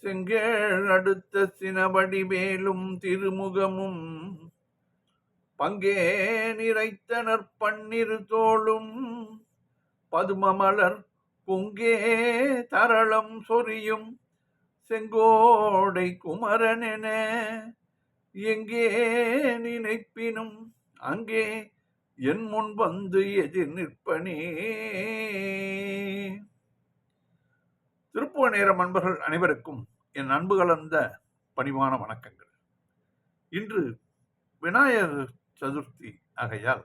செங்கேழ் அடுத்த சினபடி மேலும் திருமுகமும் பங்கே நிறைத்தனர் பன்னிரு தோளும் பதுமமலர் பொங்கே தரளம் சொரியும் செங்கோடை குமரனென எங்கே நினைப்பினும் அங்கே என் முன் வந்து எதிர் நிற்பனே. திருப்புவ நேரம் அன்பர்கள் அனைவருக்கும் என் அன்பு கலந்த பணிவான வணக்கங்கள். இன்று விநாயகர் சதுர்த்தி ஆகையால்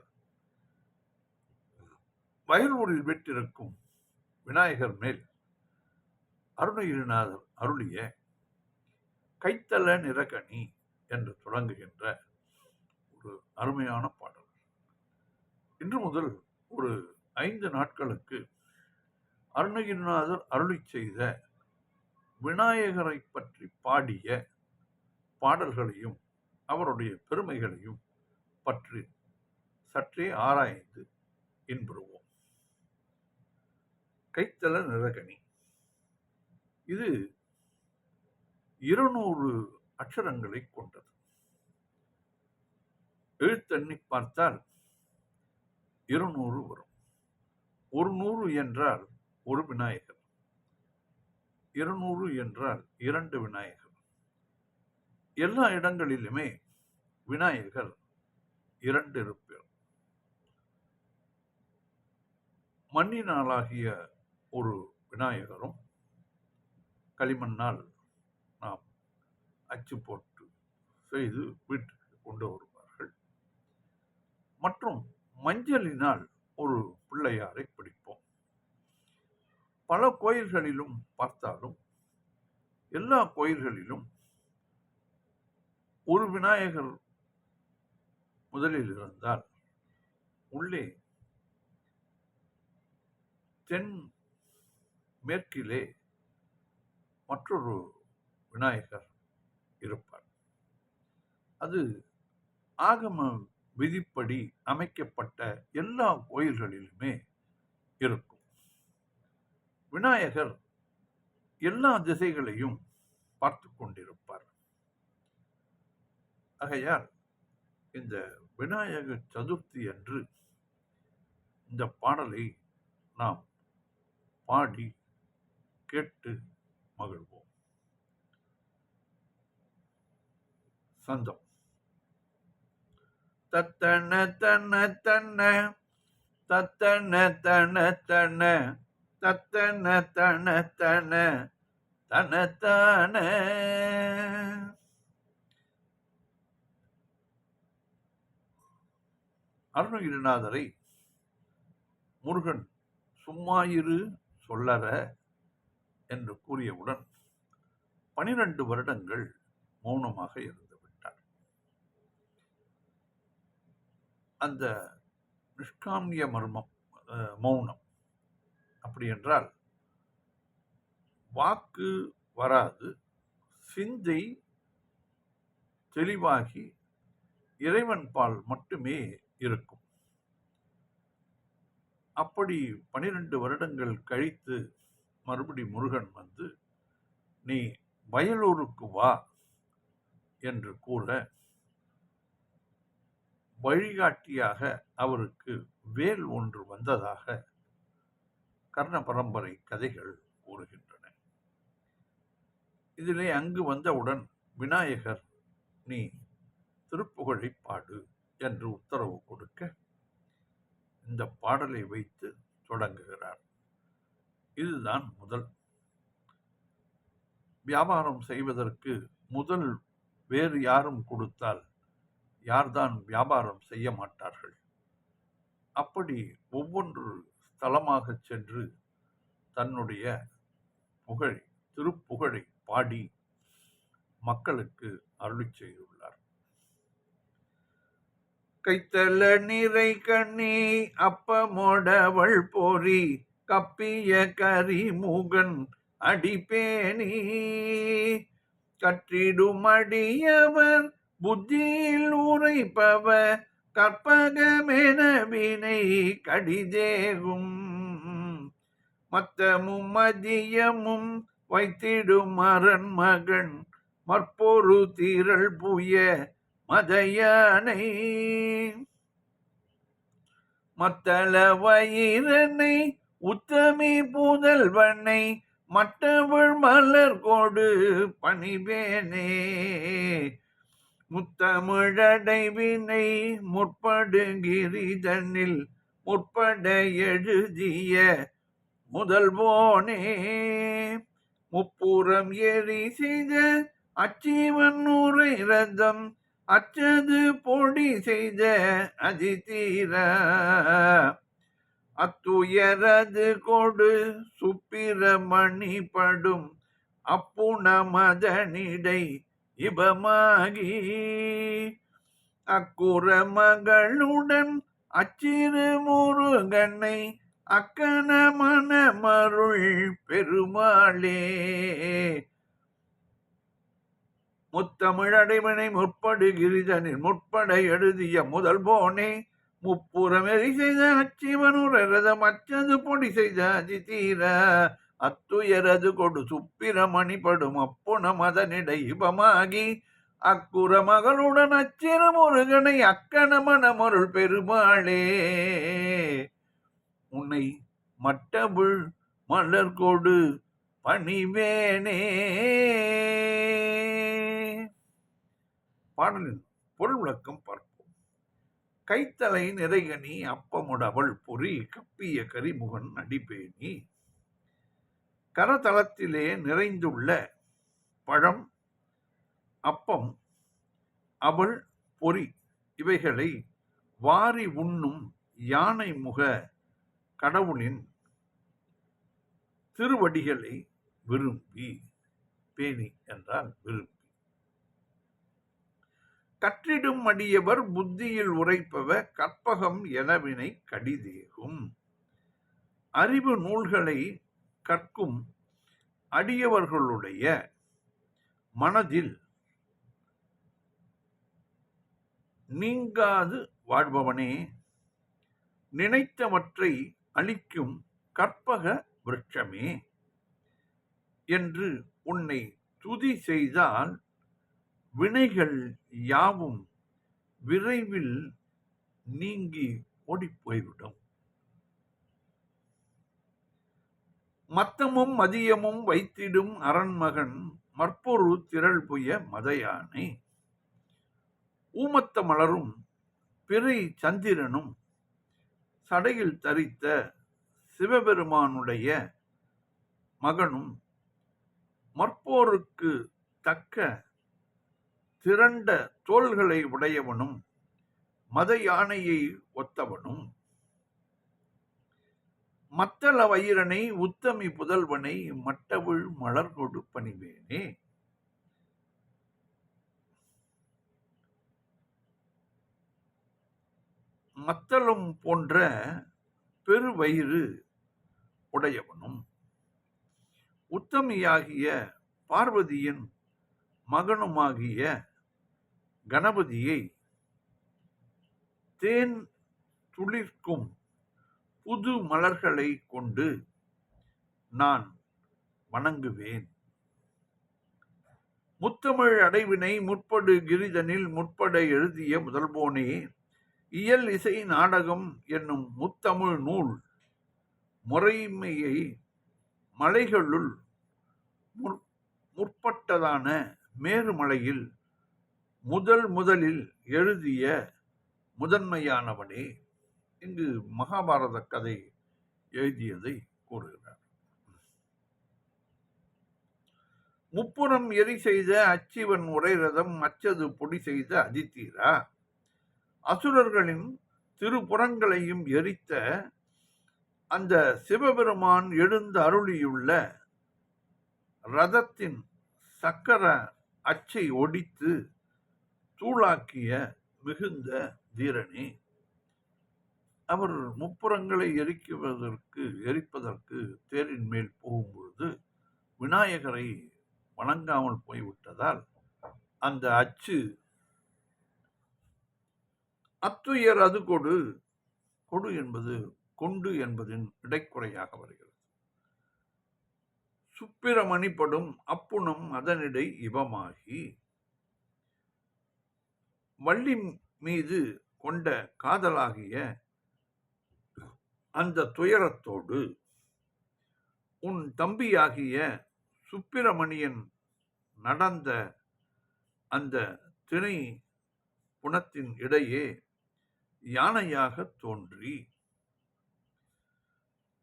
வயலூரில் வீற்றிருக்கும் விநாயகர் மேல் அருணகிரிநாதர் அருளிய கைத்தல நிறகணி என்று தொடங்குகின்ற ஒரு அருமையான பாடல். இன்று முதல் ஒரு 5 நாட்களுக்கு அருணகிரிநாதர் அருளி செய்த விநாயகரை பற்றி பாடிய பாடல்களையும் அவருடைய பெருமைகளையும் பற்றி சற்றே ஆராய்ந்து இன்புறுவோம். கைத்தல நிறகணி இது 200 அக்ஷரங்களை கொண்டது. எழுத்தண்ணி பார்த்தால் 200 வரும். 100 என்றால் ஒரு விநாயகர், 200 என்றால் 2 விநாயகர். எல்லா இடங்களிலுமே விநாயகர் 2 இருப்பார். மண்ணினாலாகிய ஒரு விநாயகரும் களிமண்ணால் நாம் அச்சு போட்டு செய்து வீட்டுக்கு கொண்டு வருவார்கள். மற்றும் மஞ்சளினால் ஒரு பிள்ளையாரை பிடிப்போம். பல கோயில்களிலும் பார்த்தாலும் எல்லா கோயில்களிலும் ஒரு விநாயகர் முதலில் இருந்தால் உள்ளே தென் மேற்கிலே மற்றொரு விநாயகர் இருப்பார். அது ஆகம விதிப்படி அமைக்கப்பட்ட எல்லா கோயில்களிலுமே இருக்கும். விநாயகர் எல்லா திசைகளையும் பார்த்து கொண்டிருப்பார். ஆகையால் இந்த விநாயகர் சதுர்த்தி அன்று இந்த பாடலை நாம் பாடி கேட்டு மகிழ்வோம். சந்தம். தத்தன தன தன தத்தன தன தன தத்தன தன தன தன தன. அருணகிரிநாதரை முருகன் சும்மாயிரு சொல்லற என்று கூறியவுடன் 12 வருடங்கள் மௌனமாக இருந்து விட்டார். அந்த நிஷ்காமிய மர்மம் மௌனம் அப்படி என்றால் வாக்கு வராது, சிந்தை தெளிவாகி இறைவன் பால் மட்டுமே இருக்கும். அப்படி 12 வருடங்கள் கழித்து மறுபடி முருகன் வந்து நீ வயலூருக்கு வா என்று கூற வழிகாட்டியாக அவருக்கு வேல் ஒன்று வந்ததாக கர்ண பரம்பரை கதைகள் கூறுகின்றன. இதிலே அங்கு வந்தவுடன் விநாயகர் நீ திருப்புகழை பாடு என்று உத்தரவு கொடுக்க இந்த பாடலை வைத்து தொடங்குகிறார். இதுதான் முதல். வியாபாரம் செய்வதற்கு முதல் வேறு யாரும் கொடுத்தால் யார்தான் வியாபாரம் செய்ய மாட்டார்கள். அப்படி ஒவ்வொன்று ஸ்தலமாக சென்று தன்னுடைய திருப்புகழை பாடி மக்களுக்கு அருளி செய்துள்ளார். கைத்தல நிறை கண்ணி அப்பமோடவள் போரி கப்பிய கரிமுகன் அடிப்பேணி கற்றிடும் அடியவர் புத்தியில் உரைப்பவ கற்பகமென வினை கடிதேகும் மத்தமும் மதியமும் வைத்திடும் அரண் மகன் மற்பொரு தீரல் புய மதையானை மத்தள வயிறனை உத்தமி புதல்வனை மட்டவள் மலர் கொடு பணிவேனே முத்தமிழடைவினை முற்படுகிரிதனில் முற்பட எழுதிய முதல்வோனே முப்புறம் எரி செய்த அச்சீவன் உரை ரதம் அச்சது பொடி செய்த அதிதீர அத்துயரது கொடு சுப்பிரமணி படும் அப்புண மதனிடை இபமாகி அக்குற மகளுடன் அச்சிறு முருகனை அக்கன மனமருள் பெருமாளே முத்தமிழடைவனை முற்படுகிரிதனில் முற்பட எழுதிய முதல்வோனே முப்புறம் எரி செய்த அச்சிவனுரதம் அச்சது பொடி செய்த அதிதீர அத்துயரது கொடு சுப்பிரமணி படும் அப்புண மதனிடை இபமாகி அக்குற மகளுடன் அச்சிறு முருகனை அக்கன மனமருள் பெருமாளே உன்னை மட்டபுள் மலர் கொடு பணிவேனே. பாடலின் பொருள் விளக்கம் பார்ப்போம். கைத்தலை நிறைகனி அப்பமுடவள் பொறி கப்பிய கரிமுகன் அடிப்பேணி. கரதளத்திலே நிறைந்துள்ள பழம், அப்பம், அவள், பொறி இவைகளை வாரி உண்ணும் யானை முக கடவுளின் திருவடிகளை விரும்பி, பேணி என்றால் விரும்பி, கற்றிடும் அடியவர் புத்தியில் உரைப்பவ கற்பகம் எனவினை கடிதேகும். அறிவு நூல்களை கற்கும் அடியவர்களுடைய மனதில் நீங்காது வாழ்பவனே, நினைத்தவற்றை அளிக்கும் கற்பக விருட்சமே என்று உன்னை துதி செய்தால் வினைகள் யாவும் விரைவில் நீங்கி ஓடிப்போய்விடும். மத்தமும் மதியமும் வைத்திடும் அரண்மகன் மற்பொரு திரள் புய மதையானை. ஊமத்த மலரும் பிறை சந்திரனும் சடையில் தரித்த சிவபெருமானுடைய மகனும் மற்போருக்கு தக்க திரண்ட தோள்களை உடையவனும் மத யானையை ஒத்தவனும் மத்தள வயிறனை உத்தமி புதல்வனை மட்டவிழ் மலர் கொடு பணிவேனே. மத்தளம் போன்ற பெருவயிறு உடையவனும் உத்தமியாகிய பார்வதியின் மகனுமாகிய கணபதியை தேன் துளிர்க்கும் புது மலர்களை கொண்டு நான் வணங்குவேன். முத்தமிழ் அடைவினை முற்படு கிரிதனில் முற்பட எழுதிய முதல்வோனே, இயல் இசை நாடகம் என்னும் முத்தமிழ் நூல் முறைமையை மலைகளுள் முற்பட்டதான மேருமலையில் முதலில் எழுதிய முதன்மையானவனே. இங்கு மகாபாரத கதை எழுதியதை கூறுகிறார். முப்புறம் எரி செய்த அச்சிவன் உரை ரதம் அச்சது பொடி செய்த அதித்தீரா. அசுரர்களின் திருப்புறங்களையும் எரித்த அந்த சிவபெருமான் எழுந்து அருளியுள்ள ரதத்தின் சக்கர அச்சை ஒடித்து தூளாக்கிய மிகுந்த தீரனே. அவர் முப்புறங்களை எரிப்பதற்கு தேரின் மேல் போகும்பொழுது விநாயகரை வணங்காமல் போய்விட்டதால் அந்த அச்சு அத்துயர் அது கொடு என்பது கொண்டு என்பதின் இடைக்குறையாக வருகிறது. சுப்பிரமணிப்படும் அப்புணம் அதனிடை இவமாகி வள்ளி மீது கொண்ட காதலாகிய அந்த துயரத்தோடு உன் தம்பியாகிய சுப்பிரமணியன் நடந்த அந்த திணை புனத்தின் இடையே யானையாக தோன்றி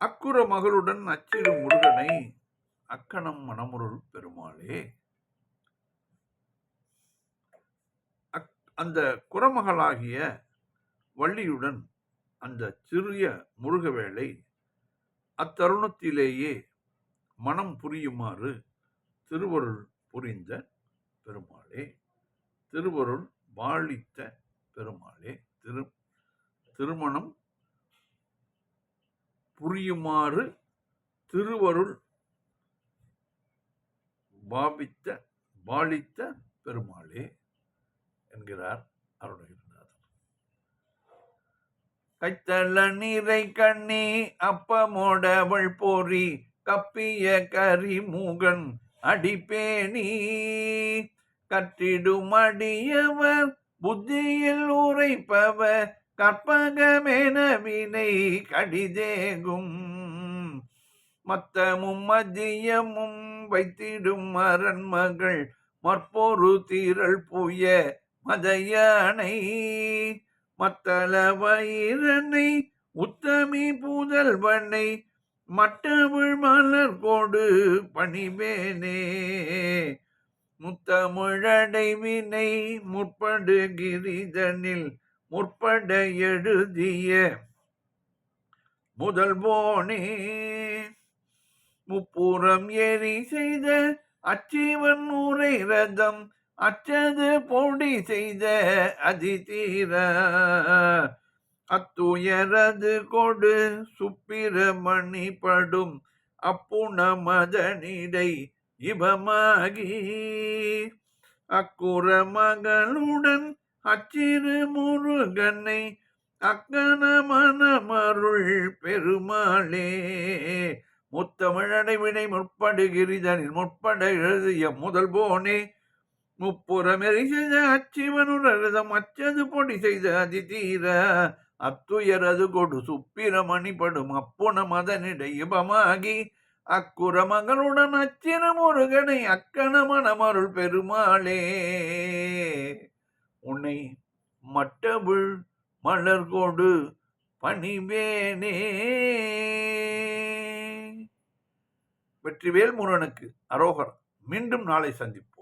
அக்குற மகளுடன் அச்சிறு முருகனை அக்கணம் மணமுருள் பெருமாளே, அந்த குறமகளாகிய வள்ளியுடன் அந்த சிறிய முருகவேளை அத்தருணத்திலேயே மனம் புரியுமாறு திருவருள் புரிந்த பெருமாளே, திருவருள் வாழித்த பெருமாளே, திருமணம் புரியுமாறு திருவருள் வாழித்த பெருமாளே என்கிறார் அருணகிரிநாதர். கைத்தல நீரை கண்ணி அப்பமோடவள் போரி கப்பிய கரிமுகன் அடிப்பேணி கற்றிடும் அடியவர் புத்தியில் உரைப்பவர் கற்பகமென வினை கடிதேகும் மத்தமும் மதியமும் வைத்திடும் அரண்மகள் மற்பொரு தீரல் புய மதையானை மத்தள வயிறனை உத்தமி பூதல்வனை மட்டவிழ் மலர் கோடு பணிவேனே முத்தமிழடைவினை முற்படு கிரிதனில் முற்பட எழுதிய முதல்வோனே முப்புறம் ஏறி செய்த அச்சிவன் உரை ரதம் அச்சது பொடி செய்த அதிதீர அத்துயரது கொடு சுப்பிரமணி படும் அப்புணமதனிடை இவமாகி அக்குற மகளுடன் அச்சிறு முருகனை அக்கண மணமருள் பெருமாளே முத்தமிழடை வினை முற்படுகிரிதனில் முற்பட எழுதிய முதல்வோனே முப்புறமெறி செய்த அச்சிவனுரதம் அச்சது பொடி செய்த அதிதீர அத்துயரது கொடு சுப்பிரமணி படும் அப்புணம் அதனிடை இபமாகி அக்குற மகளுடன் அச்சிறு முருகனை அக்கண மணமருள் பெருமாளே உன்னை மட்டவிழ் மலர்கோடு பணிவேனே. வெற்றிவேல் முருகனுக்கு அரோகர். மீண்டும் நாளை சந்திப்போம்.